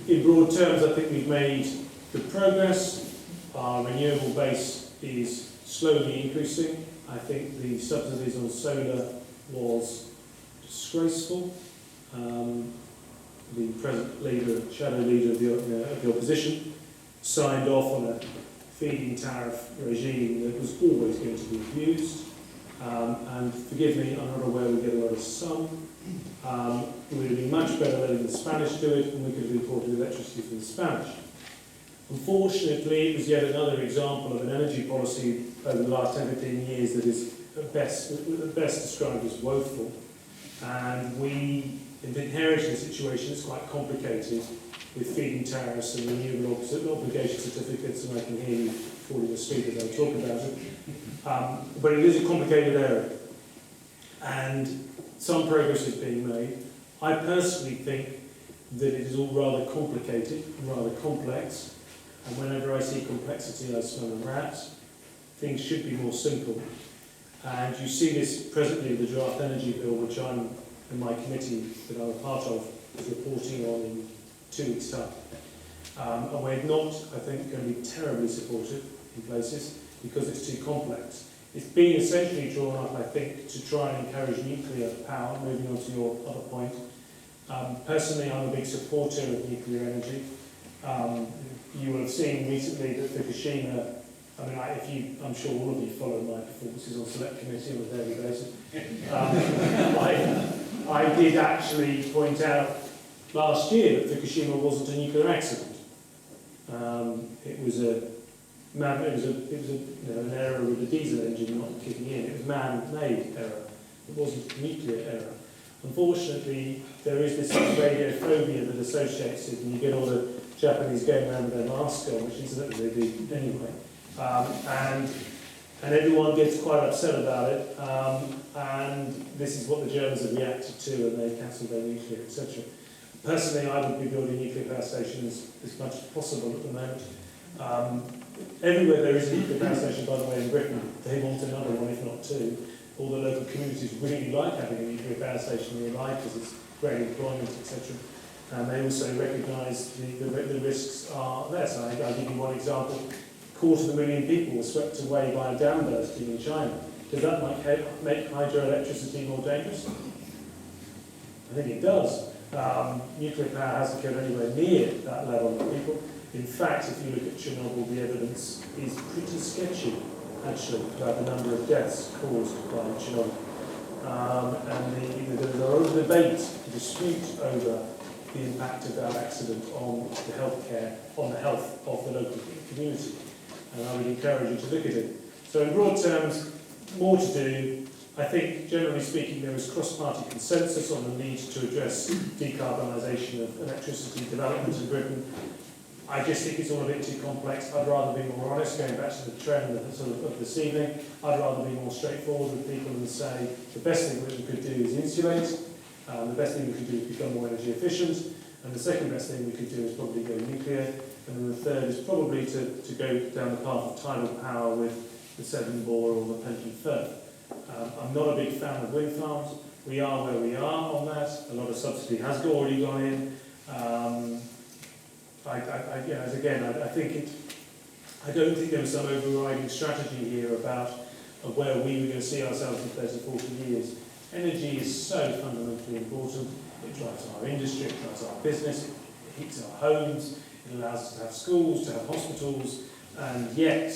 In broad terms, I think we've made good progress. Our renewable base is slowly increasing. I think the subsidies on solar was disgraceful. The present leader, shadow leader of the opposition, signed off on a feed-in tariff regime that was always going to be abused. And forgive me, I'm not aware we get a lot of sun. It would have been much better letting the Spanish do it, and we could have imported electricity from the Spanish. Unfortunately, it was yet another example of an energy policy over the last 10 15 years that is at best described as woeful. And we inherited a situation that's quite complicated with feed-in tariffs and renewable obligation certificates, and I can hear you falling asleep as I talk about it. But it is a complicated area, and some progress is being made. I personally think that it is all rather complicated and rather complex, and whenever I see complexity I smell a rat. Things should be more simple, and you see this presently with the draft energy bill, which I'm in my committee that I'm a part of is reporting on in 2 weeks' time. And we're not, I think, going to be terribly supportive in places because it's too complex. It's been essentially drawn up, I think, to try and encourage nuclear power, moving on to your other point. Personally, I'm a big supporter of nuclear energy. You will have seen recently that Fukushima, I mean, I'm sure all of you follow my performances on select committee on a daily basis. I did actually point out last year that Fukushima wasn't a nuclear accident. It was an error with the diesel engine not kicking in. It was man-made error. It wasn't a nuclear error. Unfortunately, there is this radiophobia that associates it, and you get all the Japanese going around with their masks on, which incidentally they do anyway. And everyone gets quite upset about it, and this is what the Germans have reacted to, and they cancelled their nuclear, etc. Personally, I would be building nuclear power stations as much as possible at the moment. Everywhere there is a nuclear power station, by the way, in Britain, they want another one, if not two. All the local communities really like having a nuclear power station nearby because it's great employment, etc. And they also recognise the risks are there. So I'll give you one example. 250,000 people were swept away by a downbursting in China. Does that make hydroelectricity more dangerous? I think it does. Nuclear power hasn't killed anywhere near that level of people. In fact, if you look at Chernobyl, the evidence is pretty sketchy, actually, about the number of deaths caused by Chernobyl. And there's a lot of debate, dispute over the impact of that accident on the health of the local community. And I would encourage you to look at it. So in broad terms, more to do. I think, generally speaking, there is cross-party consensus on the need to address decarbonisation of electricity development in Britain. I just think it's all a bit too complex. I'd rather be more honest, going back to the trend of this evening. I'd rather be more straightforward with people and say the best thing that we could do is insulate, the best thing we could do is become more energy efficient, and the second best thing we could do is probably go nuclear, and then the third is probably to go down the path of tidal power with the Severn Bore or the Penton Firth. I'm not a big fan of wind farms. We are where we are on that. A lot of subsidy has already gone in. I don't think there was some overriding strategy here about where we were going to see ourselves in 30, 40 years. Energy is so fundamentally important. It drives our industry, it drives our business, it heats our homes, it allows us to have schools, to have hospitals, and yet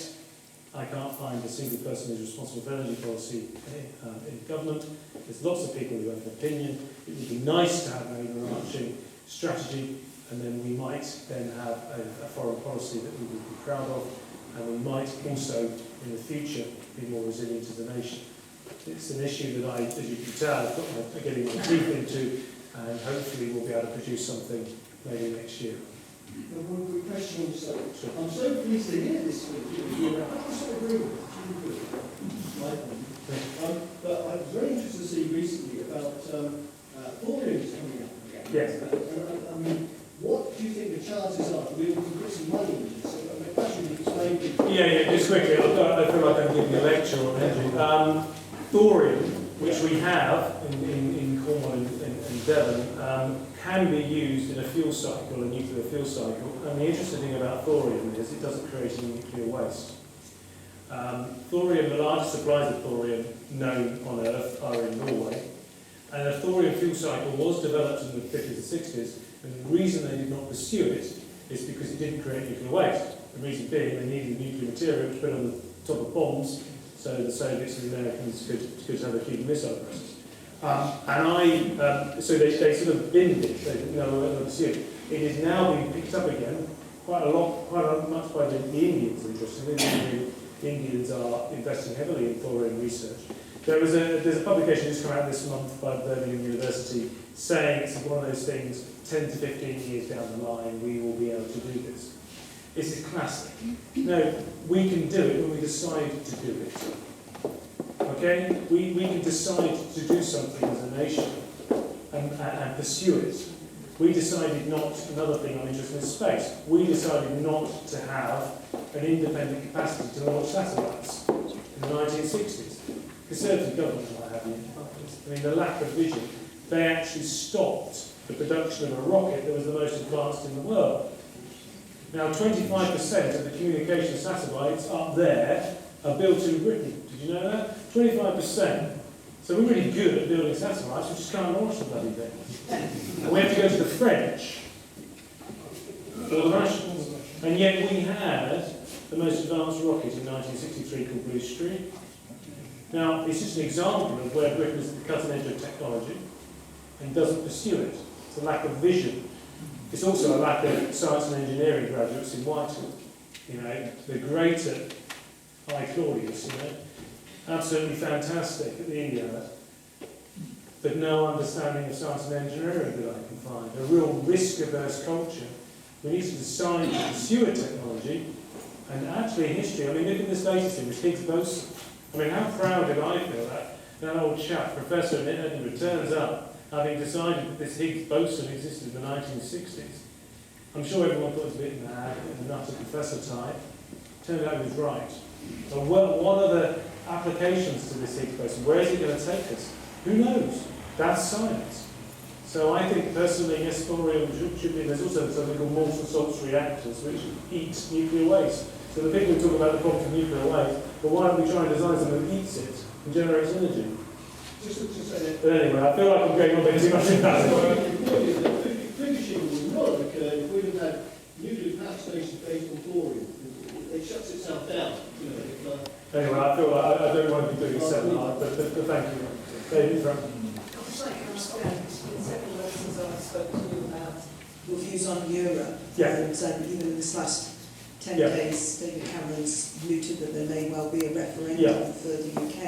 I can't find a single person who's responsible for energy policy in government. There's lots of people who have an opinion. It would be nice to have an overarching strategy, and then we might then have a foreign policy that we would be proud of, and we might also, in the future, be more resilient as a nation. It's an issue that I, as you can tell, I'm getting my teeth into, and hopefully we'll be able to produce something maybe next year. One quick question also. Sure. I'm so pleased to hear this with you. I sort of agree with it. But I was very interested to see recently about thoriums coming up again. Yes. I mean, what do you think the chances are that we can put some money into this? So, the question you explained to me. Yeah, just quickly, I feel like I'm giving a lecture on energy. Thorium, which we have in Cornwall and Devon, can be used in a fuel cycle, a nuclear fuel cycle. And the interesting thing about thorium is it doesn't create any nuclear waste. Thorium, the largest supplies of thorium known on Earth are in Norway. And a thorium fuel cycle was developed in the 50s and 60s, and the reason they did not pursue it is because it didn't create nuclear waste. The reason being they needed nuclear material to put on the top of bombs so the Soviets and the Americans could have a Cuban Missile Crisis. So they sort of binned it, they didn't know what to pursue. It is now being picked up again, quite much by the Indians, interestingly. The Indians are investing heavily in thorium research. There's a publication just come out this month by Birmingham University saying it's one of those things, 10 to 15 years down the line, we will be able to do this. It's a classic. No, we can do it when we decide to do it. Okay? We can decide to do something as a nation and pursue it. We decided not, another thing I'm interested in space, we decided not to have an independent capacity to launch satellites in the 1960s. Conservative government, what have you. I mean, the lack of vision. They actually stopped the production of a rocket that was the most advanced in the world. Now, 25% of the communication satellites up there are built in Britain. Did you know that? 25%. So we're really good at building satellites, we just can't launch the bloody thing. And we have to go to the French or the Russians. And yet we had the most advanced rocket in 1963 called Blue Stream. Now, it's just an example of where Britain is at the cutting edge of technology and doesn't pursue it. It's a lack of vision. It's also a lack of science and engineering graduates in Whitehall. You know, the great at High Claudius, you know, absolutely fantastic at the Indiana, but no understanding of science and engineering that I can find. A real risk-averse culture. We need to decide to pursue a technology, and actually in history, I mean, look at this latest thing with Higgs boson. I mean, how proud did I feel that old chap, professor in Edinburgh, turns up having decided that this Higgs boson existed in the 1960s. I'm sure everyone thought it was a bit mad, a nutter professor type. Turned out he was right. But what are the applications to this Higgs boson? Where is it going to take us? Who knows? That's science. So I think personally, yes, thorium should be. There's also something called molten salts reactors, which eat nuclear waste. So the people who talk about the problem of nuclear waste, but why don't we try and design something that eats it and generates energy? Just to say that. But anyway, I feel like I'm going on a bit too much in that. Fukushima would not have occurred if we'd have had nuclear power stations based on thorium. It shuts itself down. You know, anyway, I feel like I don't want to be doing a seminar, but thank you. David, from. It's been several months since I spoke to you about your views on Europe. Yeah. And even in this last 10 days, David Cameron's mooted that there may well be a referendum for the UK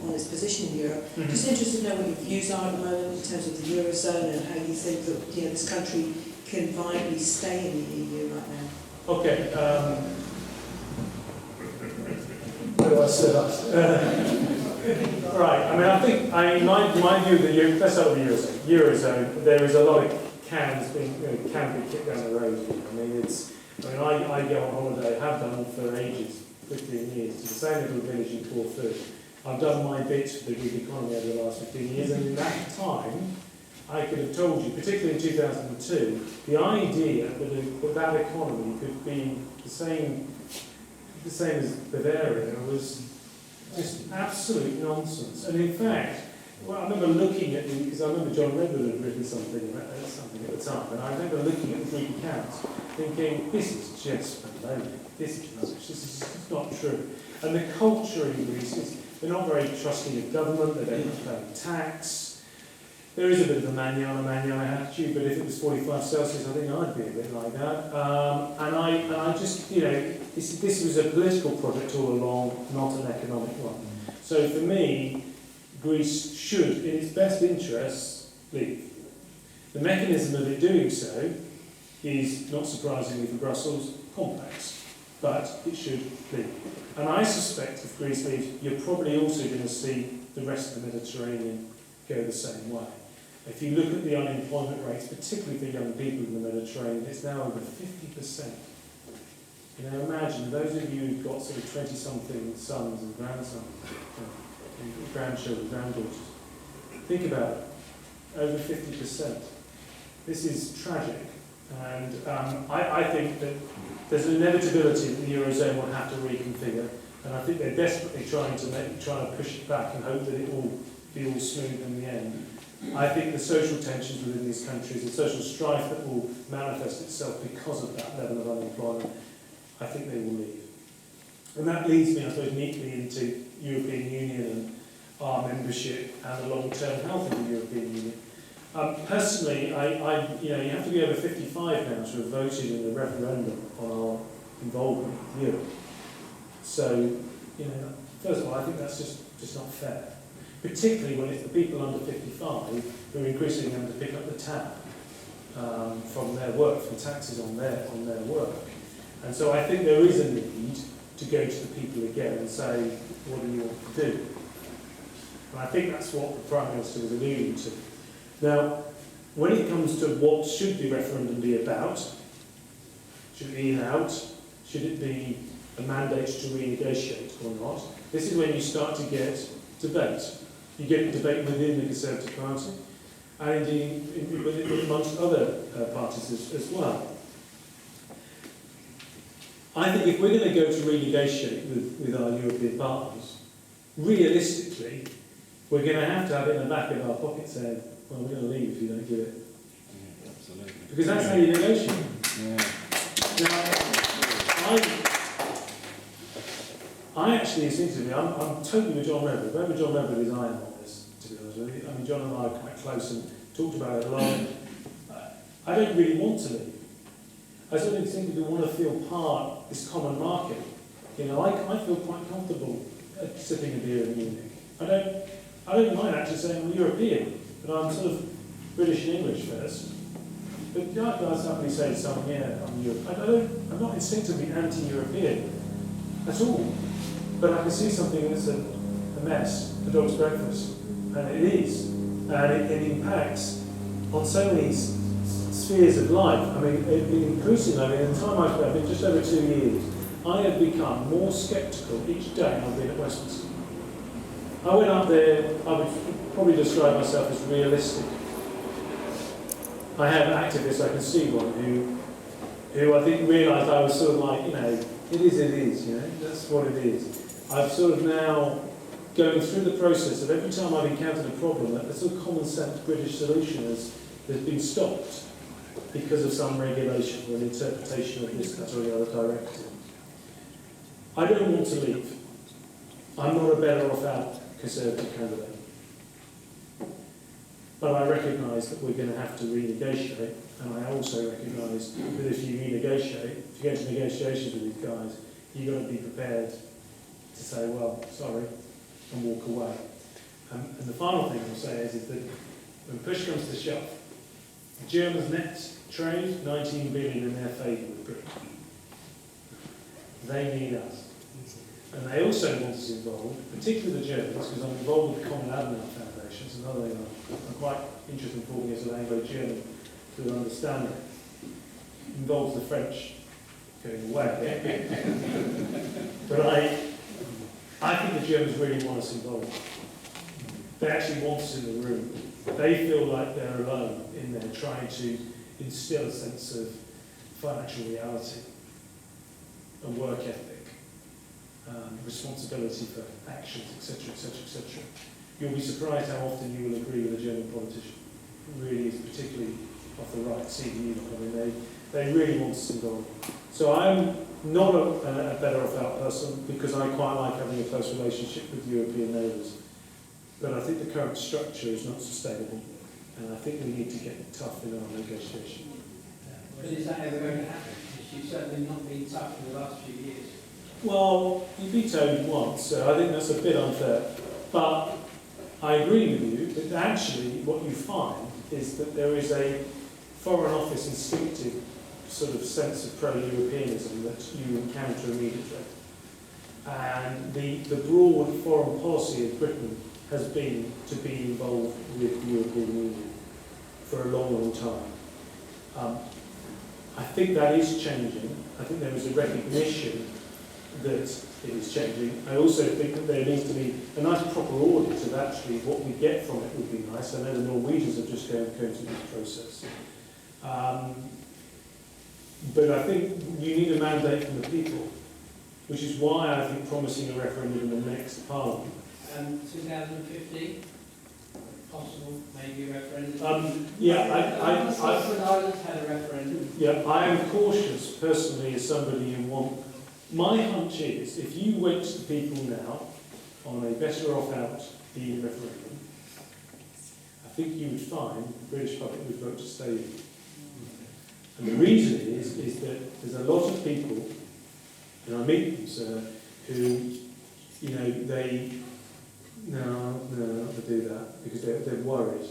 on its position in Europe. Mm-hmm. Just interested to know what your views are at the moment in terms of the Eurozone and how you think that this country can viably stay in the EU right now. Okay. Where do I say that? Right. I mean, my view of the Euro. Let's start with the Eurozone. There is a lot of cans being can be kicked down the road. I mean, I go on holiday, have done for ages, 15 years, to the same little village in Corfu. I've done my bit for the Greek economy over the last 15 years, and in that time, I could have told you, particularly in 2002, the idea that that economy could be the same as Bavaria was just absolute nonsense. And in fact, well, I remember looking at because I remember John Redwood had written something at the time, and I remember looking at the Greek accounts, thinking, this is just baloney, this is rubbish, this is not true. And the culture in Greece is, they're not very trusting of government, they don't pay tax. There is a bit of a manana attitude, but if it was 45 Celsius, I think I'd be a bit like that. And I just, this was a political project all along, not an economic one. So for me, Greece should, in its best interests, leave. The mechanism of it doing so is, not surprisingly for Brussels, complex, but it should leave. And I suspect if Greece leaves, you're probably also going to see the rest of the Mediterranean go the same way. If you look at the unemployment rates, particularly for young people in the Mediterranean, it's now over 50%. You know, imagine those of you who've got sort of 20-something sons and grandsons, grandchildren, granddaughters. Think about it. over 50%. This is tragic, and I think that there's an inevitability that the Eurozone will have to reconfigure, and I think they're desperately trying to push it back and hope that it will be all smooth in the end. I think the social tensions within these countries, the social strife that will manifest itself because of that level of unemployment, I think they will leave. And that leads me, I suppose, neatly into European Union and our membership and the long-term health of the European Union. Personally, you have to be over 55 now to have voted in a referendum on our involvement with Europe. So, first of all, I think that's just not fair. Particularly when it's the people under 55 who are increasingly having to pick up the tab from their work, from taxes on their work. And so I think there is a need to go to the people again and say, what do you want to do? And I think that's what the Prime Minister was alluding to. Now, when it comes to what should the referendum be about, should it be in out, should it be a mandate to renegotiate or not, this is when you start to get debate. You get debate within the Conservative Party, and indeed amongst other parties as well. I think if we're going to go to renegotiate with our European partners, realistically, we're going to have it in the back of our pocket saying, well, we're going to leave if you don't give it. Yeah, absolutely. Because that's how you negotiate. Yeah. Now, I actually instinctively, I'm totally with John Redwood. Wherever John Redwood is, I am on this, to be honest with you. I mean, John and I are quite close and talked about it a lot. I don't really want to leave. I sort of instinctively want to feel part of this common market. I feel quite comfortable sipping a beer in Munich. I don't mind actually saying I'm European, but I'm sort of British and English first. But I simply say to someone, yeah, I'm European. I'm not instinctively anti-European at all. But I can see something that's a mess, a dog's breakfast, and it is. And it impacts on so many spheres of life. I mean, increasingly, in the time I've been just over 2 years, I have become more sceptical each day I've been at Westminster. I went up there, I would probably describe myself as realistic. I have activists, I can see one, who I think realised I was sort of like, it is, that's what it is. I've sort of now going through the process of every time I've encountered a problem, that the sort of common sense British solution has been stopped because of some regulation or an interpretation of this, that or the other directive. I don't want to leave. I'm not a better off out Conservative candidate. But I recognise that we're going to have to renegotiate, and I also recognise that if you renegotiate, if you go into negotiations with these guys, you've got to be prepared to say, well, sorry, and walk away. And the final thing I'll say is that when push comes to shove, the Germans net trade 19 billion in their favour with Britain. They need us. And they also want us involved, particularly the Germans, because I'm involved with the Common Adenauer Foundation. It's another thing I'm quite interested in talking as an Anglo-German to understand it. Involves the French going away. But I think the Germans really want us involved. They actually want us in the room. They feel like they're alone in there trying to instill a sense of financial reality, a work ethic, responsibility for actions, etc., etc., etc. You'll be surprised how often you will agree with a German politician. It really is, particularly off the right, CDU. I mean, they really want us involved. So I'm not a better off out person because I quite like having a close relationship with European neighbours. But I think the current structure is not sustainable, and I think we need to get tough in our negotiation. But is that ever going to happen? You've certainly not been tough in the last few years. Well, you vetoed once, so I think that's a bit unfair. But I agree with you that actually what you find is that there is a Foreign Office instinctive sort of sense of pro-Europeanism that you encounter immediately. And the broad foreign policy of Britain has been to be involved with the European Union for a long, long time. I think that is changing. I think there is a recognition that it is changing. I also think that there needs to be a nice proper audit of actually what we get from it would be nice. I know the Norwegians have just going through this process. But I think you need a mandate from the people, which is why I think promising a referendum in the next Parliament. 2015, possible, maybe a referendum. Scotland Ireland had a referendum. Yeah, I am cautious personally as somebody who my hunch is if you went to the people now on a better off out EU referendum, I think you would find the British public would vote to stay in. And the reason is that there's a lot of people, and I meet them, sir, who, they no, not to do that, because they're worried.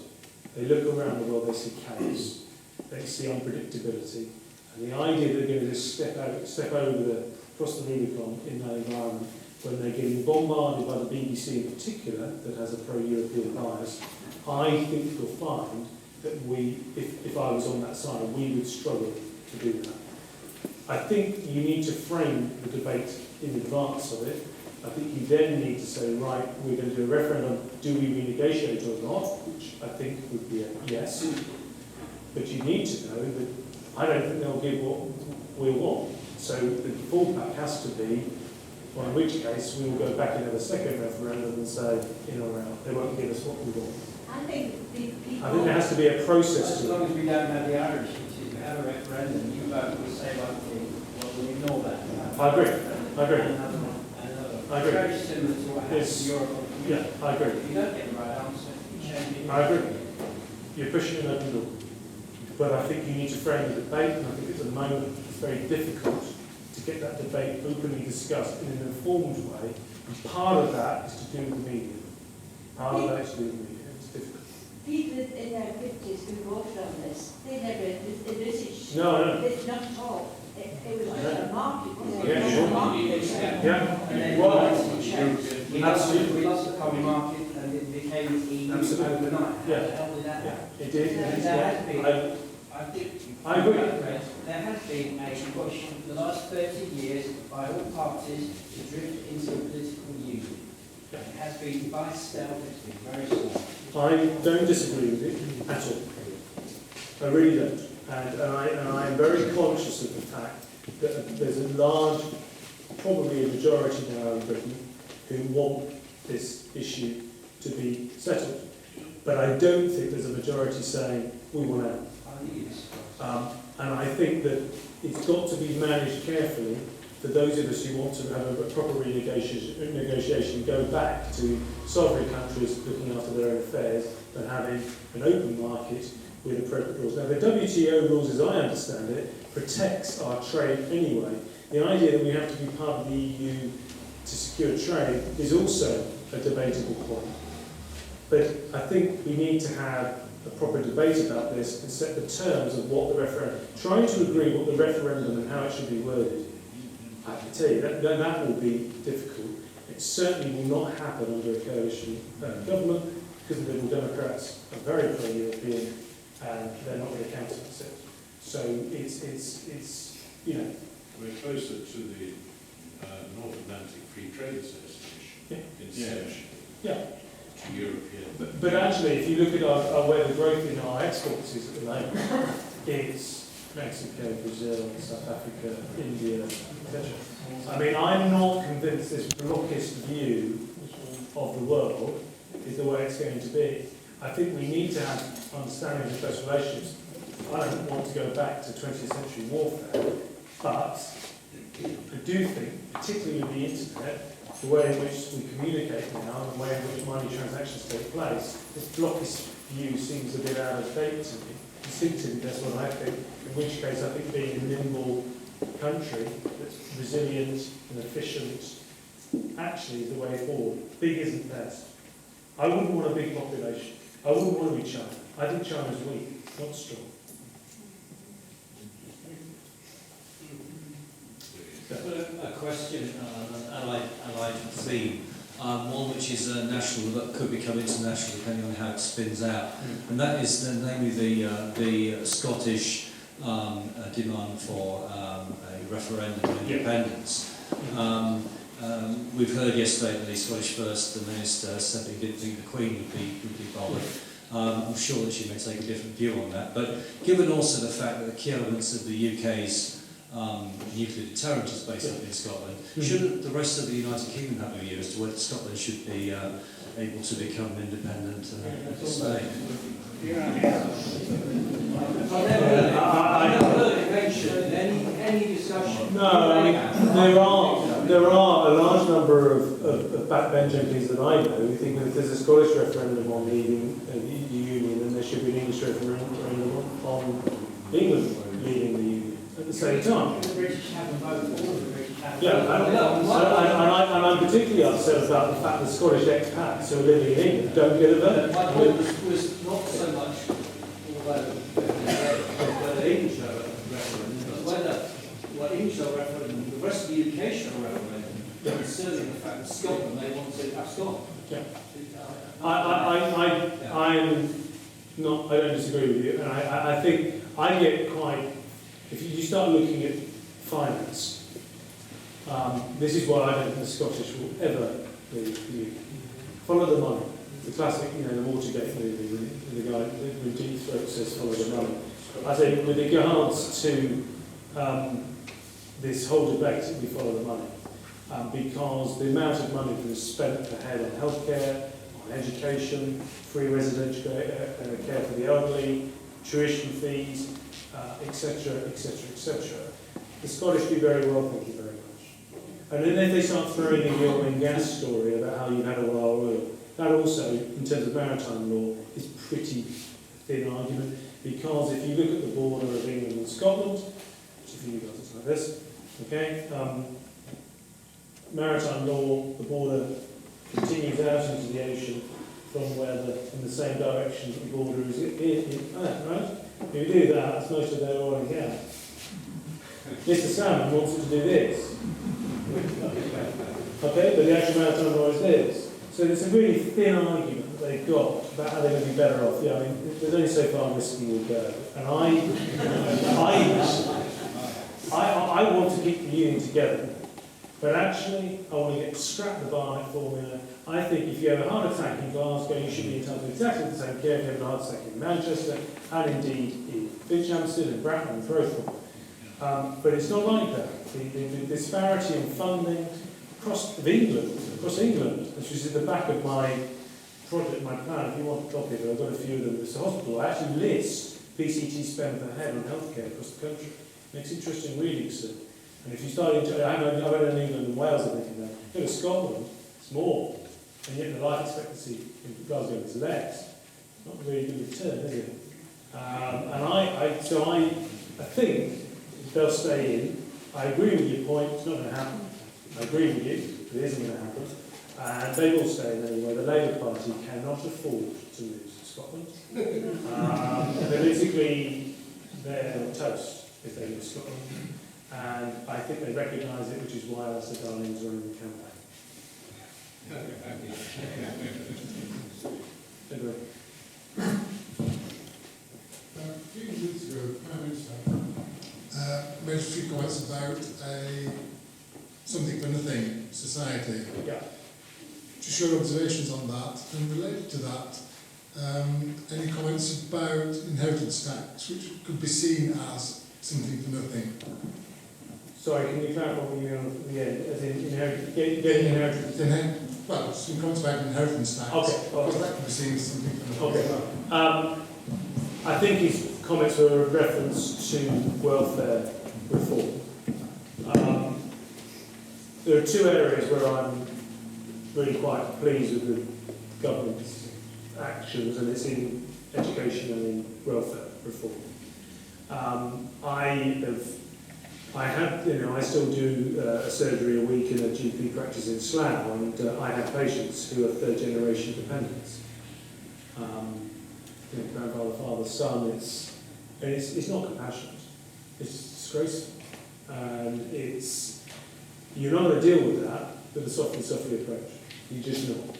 They look around the world, they see chaos, they see unpredictability, and the idea that they're going to just step over across the Rubicon in that environment, when they're getting bombarded by the BBC in particular, that has a pro-European bias, I think you'll find that if I was on that side, we would struggle to do that. I think you need to frame the debate in advance of it. I think you then need to say, right, we're going to do a referendum, do we renegotiate or not, which I think would be a yes. But you need to know that I don't think they'll give what we want. So the fallback has to be, well, in which case we will go back and have a second referendum and say, in or out. They won't give us what we want. I think there has to be a process as to long it. as we don't have the Irish, which is we have a referendum, you vote, we say one thing, well, we ignore that. I agree. I agree. Another one, another. I agree. It's very similar to what happens in Europe. Yeah, I agree. If you don't get the right answer, you change it. I agree. You're pushing an open door. But I think you need to frame the debate, and I think at the moment it's very difficult to get that debate openly discussed in an informed way. And part of that is to do with the media. Part of that is to do with the media. It's difficult. people in their 50s who voted on this, they never envisaged No. this, not at all. It was just a market, wasn't it? Yeah, It was sure. a market. Yeah. And then Well, we lost the common market and it became EU Absolutely. overnight. Yeah. How did that Yeah, happen? it did. There has been, I agree. There has been a push for the last 30 years by all parties to drift into political union. Yeah. It has been by stealth, it's been very slow. I don't disagree with it at all. I really don't. And I am very conscious of the fact that there's a large, probably a majority now in Britain, who want this issue to be settled. But I don't think there's a majority saying, we want out. And I think that it's got to be managed carefully for those of us who want to have a proper negotiation, go back to sovereign countries looking after their own affairs and having an open market with appropriate rules. Now, the WTO rules, as I understand it, protects our trade anyway. The idea that we have to be part of the EU to secure trade is also a debatable point. But I think we need to have a proper debate about this and set the terms of what the referendum, trying to agree what the referendum and how it should be worded. I can tell you that will be difficult. It certainly will not happen under a coalition government because the Liberal Democrats are very pro-European and they're not going to countenance it. So it's We're closer to the North Atlantic Free Trade Association instead to European. But actually, if you look at where the growth in our exports is at the moment, it's Mexico, Brazil, South Africa, India, etc. I mean, I'm not convinced this blockist view of the world is the way it's going to be. I think we need to have understanding of close relationships. I don't want to go back to 20th century warfare, but I do think, particularly with the internet, the way in which we communicate now and the way in which money transactions take place, this blockist view seems a bit out of date to me. Instinctively, that's what I think. In which case, I think being a nimble country that's resilient and efficient actually is the way forward. Big isn't best. I wouldn't want a big population. I wouldn't want to be China. I think China's weak, not strong. A question, an allied theme, one which is national but could become international depending on how it spins out, and that is namely the Scottish demand for a referendum on independence. We've heard yesterday that the Scottish First Minister said he didn't think the Queen would be bothered. I'm sure that she may take a different view on that. But given also the fact that the key elements of the UK's nuclear deterrent is based up in Scotland, shouldn't the rest of the United Kingdom have a view as to whether Scotland should be able to become an independent state? I've never heard it mentioned in any discussion. No, I mean, there are a large number of backbench MPs that I know who think that if there's a Scottish referendum on leaving the Union, then there should be an English referendum on England leaving the Union at the same time. The British have a vote, all of the British have a Yeah, vote. and I'm particularly upset about the fact that Scottish expats who are living in England don't get a vote. My point was not so much whether English have a referendum, but whether English have a referendum, the rest of the UK should have a referendum, concerning the fact that Scotland, they want to have Scotland. Yeah. I'm not, I don't disagree with you, and I think I get quite, if you start looking at finance, this is why I don't think the Scottish will ever leave. Follow the money. The classic, the Watergate movie, with the guy who deep throat says follow the money. I think with regards to this whole debate, we follow the money. Because the amount of money that is spent per head on healthcare, on education, free residential care for the elderly, tuition fees, etc., etc., etc. The Scottish do very well, thank you very much. And then if they start throwing in the oil and gas story about how you've had a while oil, that also, in terms of maritime law, is pretty thin argument, because if you look at the border of England and Scotland, which for you guys it's like this, okay, maritime law, the border continues out into the ocean from where in the same direction that the border is right? If you do that, that's most of their oil and gas. Mr. Salmon wants it to do this. Okay, but the actual maritime law is this. So there's a really thin argument that they've got about how they're going to be better off. Yeah, I mean, there's only so far whiskey will go. And I want to keep the union together. But actually, I want to scrap the Barnett formula. I think if you have a heart attack in Glasgow, you should be entitled to exactly the same care if you have a heart attack in Manchester, and indeed in Finchampstead and Bracknell and Crowthorne. But it's not like that. The disparity in funding across England, which is at the back of my project, my plan, if you want a copy of it, I've got a few of them. It's a hospital. I actually list PCT spend per head on healthcare across the country. Makes interesting reading soon. And if you start into, I've had in England and Wales, I think, in there. Go to Scotland, it's more. And yet the life expectancy in Glasgow is less. Not really good return, is it? So I think they'll stay in. I agree with your point, it's not going to happen. I agree with you, it isn't going to happen. And they will stay in anyway. The Labour Party cannot afford to lose Scotland. Politically, they're toast if they lose Scotland. And I think they recognise it, which is why Alistair Darling was running the campaign. Anyway. A few weeks ago, the Prime Minister made a few comments about something for nothing society. Yeah. Just your observations on that, and related to that, any comments about inheritance tax, which could be seen as something for nothing? Sorry, can you clarify what you mean at the end? As in getting inheritance? Well, some comments about inheritance tax. Okay. Because that could be seen as something for nothing. Okay. I think his comments were a reference to welfare reform. There are two areas where I'm really quite pleased with the government's actions, and it's in education and in welfare reform. I still do a surgery a week in a GP practice in Slough, and I have patients who are third generation dependents. Grandfather, father, son, it's not compassionate, it's disgraceful. And you're not going to deal with that with a softly approach. You're just not.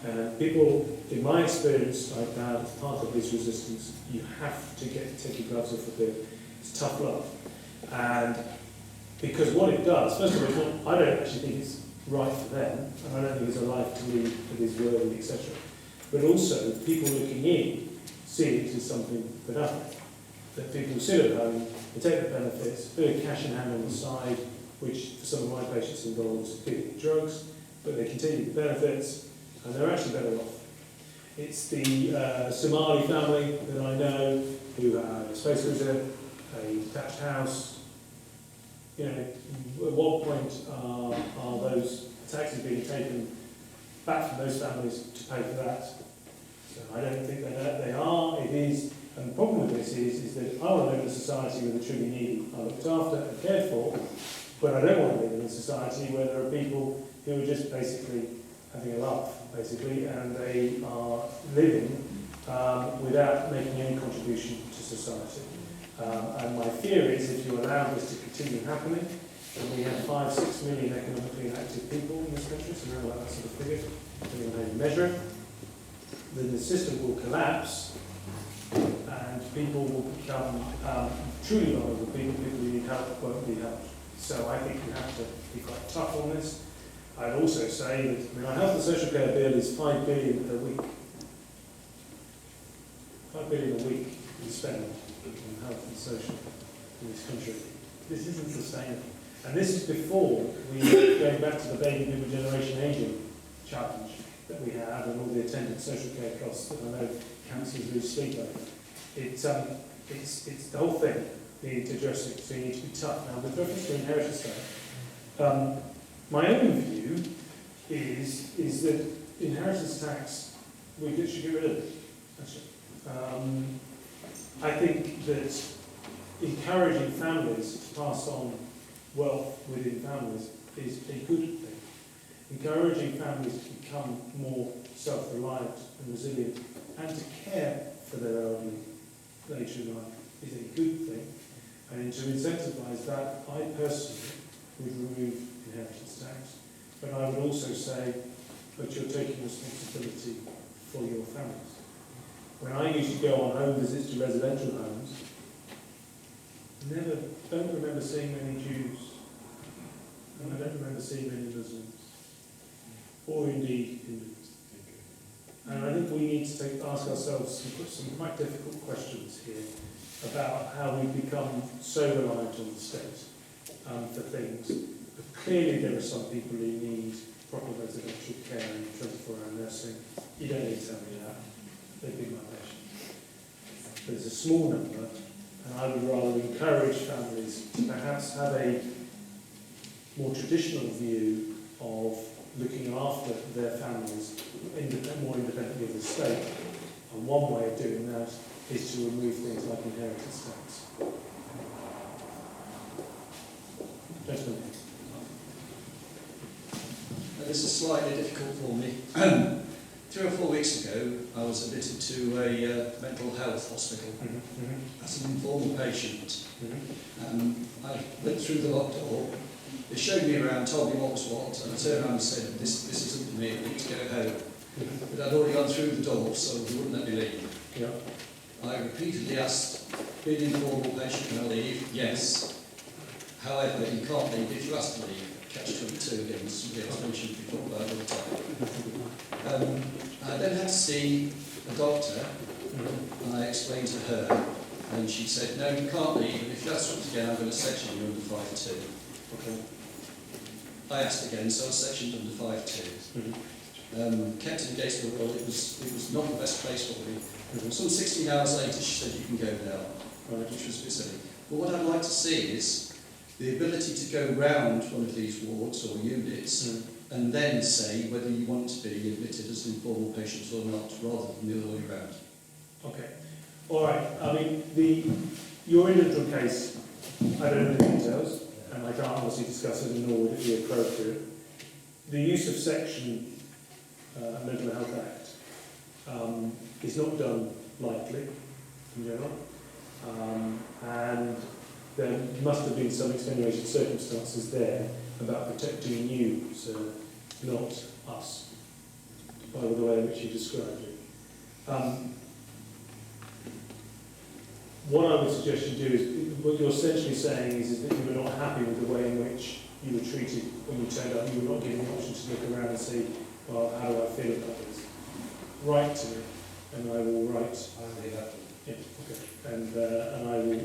And people, in my experience, like that, as part of this resistance, you have to take your gloves off a bit. It's tough love. And Because what it does, first of all, it's not, I don't actually think it's right for them, and I don't think it's a life to lead that is worthy, etc. But also, people looking in see it as something for nothing. That people sit at home, they take the benefits, a bit of cash in hand on the side, which for some of my patients involves giving drugs, but they continue the benefits, and they're actually better off. It's the Somali family that I know who have a space cruiser, a detached house. You know, at what point are those taxes being taken back from those families to pay for that? So I don't think that they are. It is, and the problem with this is that I want to live in a society where the truly needy are looked after and cared for, but I don't want to live in a society where there are people who are just basically having a laugh, basically, and they are living without making any contribution to society. And my fear is if you allow this to continue happening, and we have 5-6 million economically inactive people in this country, so around that sort of figure, depending on how you measure it, then the system will collapse, and people will become truly vulnerable people who need help won't be helped. So I think you have to be quite tough on this. I'd also say that our health and social care bill is 5 billion a week. 5 billion a week we spend on health and social in this country. This isn't sustainable. And this is before we going back to the baby boomer generation ageing challenge that we have and all the attendant social care costs that I know councils lose sleep over. It's the whole thing. You need to address it, so you need to be tough. Now, with reference to inheritance tax, my own view is that inheritance tax, we should get rid of it, actually. I think that encouraging families to pass on wealth within families is a good thing. Encouraging families to become more self-reliant and resilient and to care for their elderly later in life is a good thing. And to incentivise that, I personally would remove inheritance tax. But I would also say that you're taking responsibility for your families. When I used to go on home visits to residential homes, don't remember seeing many Jews, and I don't remember seeing many Muslims, or indeed Hindus. And I think we need to ask ourselves some quite difficult questions here about how we've become so reliant on the state for things. But clearly there are some people who need proper residential care and 24-hour nursing. You don't need to tell me that. They'd be my patient. But it's a small number, and I would rather encourage families to perhaps have a more traditional view of looking after their families more independently of the state. And one way of doing that is to remove things like inheritance tax. Gentlemen. This is slightly difficult for me. 3 or 4 weeks ago, I was admitted to a mental health hospital as an informal patient. I went through the locked door. They showed me around, told me what was what, and I turned around and said, this isn't for me, I need to go home. But I'd already gone through the door, so they wouldn't let me leave. Yeah. I repeatedly asked, being an informal patient, can I leave? Yes. However, you can't leave if you ask to leave. Catch-22 again, as somebody else mentioned before about all the time. I then had to see a doctor, and I explained to her, and she said, no, you can't leave, and if you ask once again, I'm going to section you under 5.2. Okay. I asked again, so I was sectioned under 5.2. Kept against the wall, it was not the best place for me. Some 16 hours later, she said, you can go now, which was a bit silly. But what I'd like to see is the ability to go round one of these wards or units and then say whether you want to be admitted as an informal patient or not, rather than the other way around. Okay. All right. I mean, your individual case, I don't know the details, and I can't obviously discuss it, nor would it be appropriate. The use of Section Mental Health Act is not done lightly, in general, and there must have been some extenuating circumstances there about protecting you, sir, not us, by the way in which you described it. what I would suggest you do is, what you're essentially saying is that you were not happy with the way in which you were treated when you turned up. You were not given the option to look around and say, well, how do I feel about this? Write to me, and I will write. Yeah, okay. And I will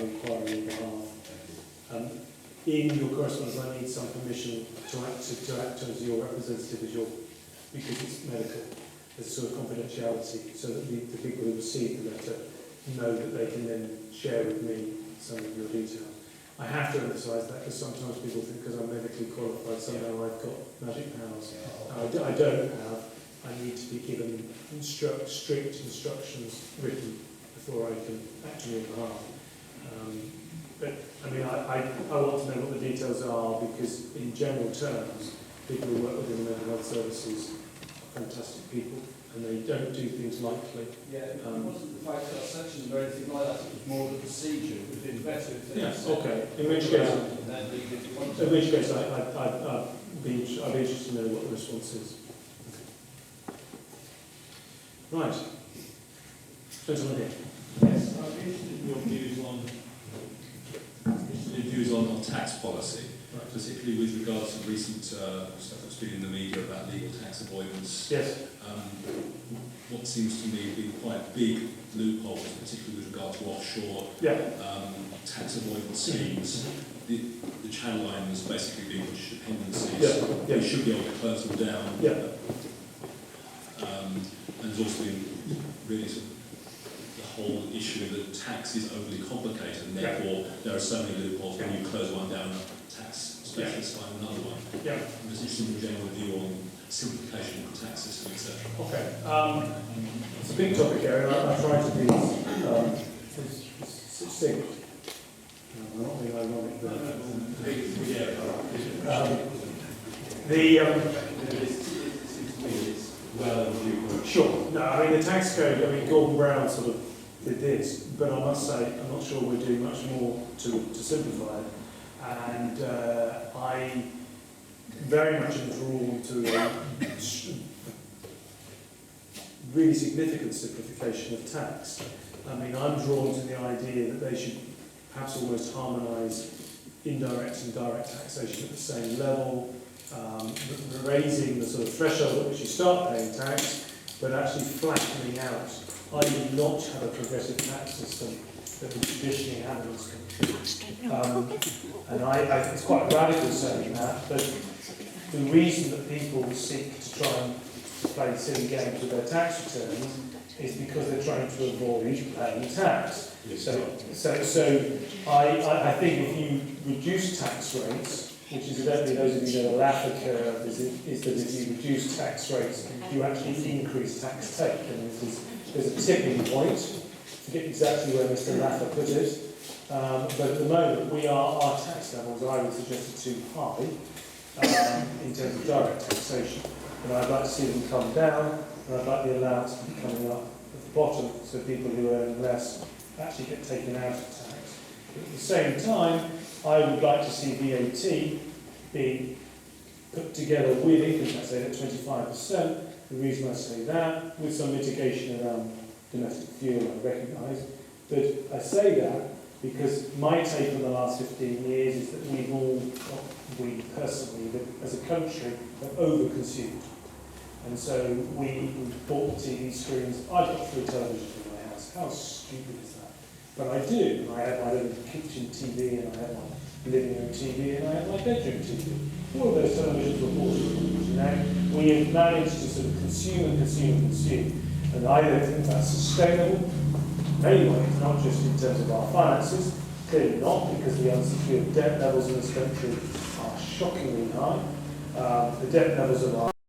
inquire on your behalf. In your correspondence, I need some permission to act as your representative, because it's medical. There's a sort of confidentiality, so that the people who receive the letter know that they can then share with me some of your details. I have to emphasise that because sometimes people think because I'm medically qualified, somehow I've got magic powers. I don't have. I need to be given strict instructions written before I can act on your behalf. But I mean, I want to know what the details are, because in general terms, people who work within the mental health services are fantastic people, and they don't do things lightly. Yeah, it wasn't the fact that our sections or anything like that, it was more the procedure. It would have been better if they Yes, said, okay. In which case, I'd be interested to know what the response is. Right. Gentlemen here. Yes, I'm interested in your views on tax policy, particularly with regards to recent stuff that's been in the media about legal tax avoidance. Yes. What seems to me being quite big loopholes, particularly with regard to offshore tax avoidance schemes. The Channel Islands basically being British dependencies. We should be able to close them down. And there's also been really sort of the whole issue that tax is overly complicated, and therefore there are so many loopholes. When you close one down, tax specialists find another one. I'm just interested in your general view on simplification of the tax system, etc. Okay. It's a big topic here, and I try to be succinct. I'm not being ironic, but sure. No, I mean the tax code. I mean Gordon Brown sort of did this, but I must say I'm not sure we're doing much more to simplify it, and I very much am drawn to a really significant simplification of tax. I mean, I'm drawn to the idea that they should perhaps almost harmonise indirect and direct taxation at the same level, raising the sort of threshold at which you start paying tax, but actually flattening out. I would not have a progressive tax system that we traditionally have in this country. And I think it's quite radical saying that, but the reason that people seek to try and play silly games with their tax returns is because they're trying to avoid paying tax. So I think if you reduce tax rates, which is evidently those of you know the Laffer curve, is that if you reduce tax rates, you actually increase tax take. And there's a tipping point. I forget exactly where Mr. Laffer put it, but at the moment our tax levels, I would suggest, are too high in terms of direct taxation. And I'd like to see them come down, and I'd like the allowance to be coming up at the bottom, so people who earn less actually get taken out of tax. But at the same time, I would like to see VAT being put together with income tax rate at 25%. The reason I say that, with some mitigation around domestic fuel, I recognise. But I say that because my take on the last 15 years is that we personally, as a country, have over-consumed. And so we bought the TV screens. I've got 3 televisions in my house. How stupid is that? But I do. I have my little kitchen TV, and I have my living room TV, and I have my bedroom TV. All of those televisions were bought. Now, we have managed to sort of consume. And I don't think that's sustainable. Anyway, it's not just in terms of our finances. Clearly not, because the unsecured debt levels in this country are shockingly high. The debt levels of our